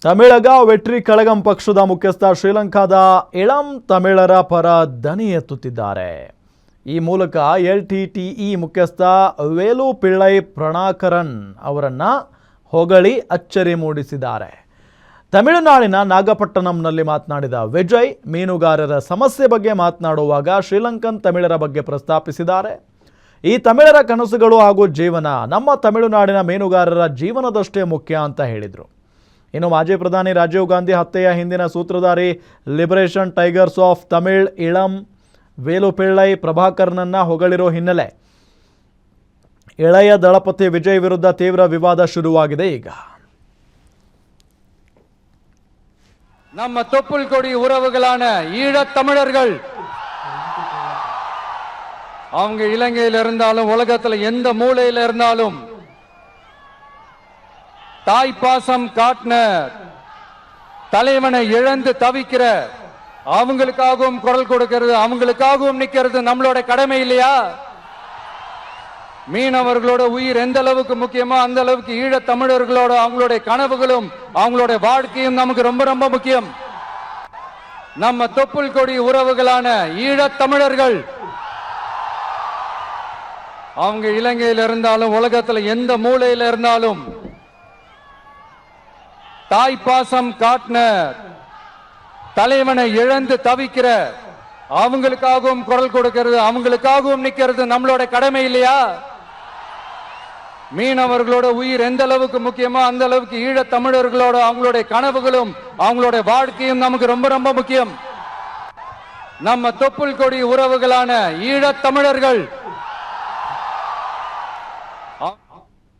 ತಮಿಳಗ ವೆಟ್ರಿ ಕಳಗಂ ಪಕ್ಷದ ಮುಖ್ಯಸ್ಥ ಶ್ರೀಲಂಕಾದ ಇಳಂ ತಮಿಳರ ಪರ ದನಿ ಎತ್ತುತ್ತಿದ್ದಾರೆ. ಈ ಮೂಲಕ ಎಲ್ಟಿಟಿಇ ಮುಖ್ಯಸ್ಥ ವೇಲು ಪಿಳ್ಳೈ ಪ್ರಣಾಕರನ್ ಅವರನ್ನ ಹೊಗಳಿ ಅಚ್ಚರಿ ಮೂಡಿಸಿದ್ದಾರೆ. ತಮಿಳುನಾಡಿನ ನಾಗಪಟ್ಟಣಂನಲ್ಲಿ ಮಾತನಾಡಿದ ವಿಜಯ್ ಮೀನುಗಾರರ ಸಮಸ್ಯೆ ಬಗ್ಗೆ ಮಾತನಾಡುವಾಗ ಶ್ರೀಲಂಕನ್ ತಮಿಳರ ಬಗ್ಗೆ ಪ್ರಸ್ತಾಪಿಸಿದ್ದಾರೆ. ಈ ತಮಿಳರ ಕನಸುಗಳು ಹಾಗೂ ಜೀವನ ನಮ್ಮ ತಮಿಳುನಾಡಿನ ಮೀನುಗಾರರ ಜೀವನದಷ್ಟೇ ಮುಖ್ಯ ಅಂತ ಹೇಳಿದರು. ಇನ್ನು ಮಾಜಿ ಪ್ರಧಾನಿ ರಾಜೀವ್ ಗಾಂಧಿ ಹತ್ಯೆಯ ಹಿಂದಿನ ಸೂತ್ರಧಾರಿ liberation tigers of Tamil Eelam Velu Pillai ಪ್ರಭಾಕರ್ನನ್ನ ಹೊಗಳಿರೋ ಹಿನ್ನೆಲೆ ಇಳೆಯ ದಳಪತಿ ವಿಜಯ್ ವಿರುದ್ಧ ತೀವ್ರ ವಿವಾದ ಶುರುವಾಗಿದೆ. ಈಗ நம்ம தொப்புள் கொடி உறவுகளான ஈழத் தமிழர்கள் அவங்க இலங்கையில் இருந்தாலும் உலகத்துல எந்த மூலையில இருந்தாலும் தாய்ப்பாசம் காட்டின தலைவனை இழந்து தவிக்கிற அவங்களுக்காகவும் குரல் கொடுக்கிறது, அவங்களுக்காகவும் நிக்கிறது நம்மளோட கடமை இல்லையா? மீனவர்களோட உயிர் எந்த அளவுக்கு முக்கியமோ அந்த அளவுக்கு ஈழத் தமிழர்களோட அவங்களுடைய கனவுகளும் அவங்களுடைய வாழ்க்கையும் நமக்கு ரொம்ப ரொம்ப முக்கியம். நம்ம தொப்புள் கொடி உறவுகளான ஈழத் தமிழர்கள் அவங்க இலங்கையில் இருந்தாலும் உலகத்துல எந்த மூலையில இருந்தாலும் தாய்ப்பாசம் காட்டின தலைவனை இழந்து தவிக்கிற அவங்களுக்காகவும் குரல் கொடுக்கிறது, அவங்களுக்காகவும் நிக்கிறது நம்மளோட கடமை இல்லையா? மீனவர்களோட உயிர் எந்த அளவுக்கு முக்கியமோ அந்த அளவுக்கு ஈழத் தமிழர்களோட அவங்களுடைய கனவுகளும் அவங்களுடைய வாழ்க்கையும் நமக்கு ரொம்ப ரொம்ப முக்கியம். நம்ம தொப்புள் கொடி உறவுகளான ஈழத் தமிழர்கள்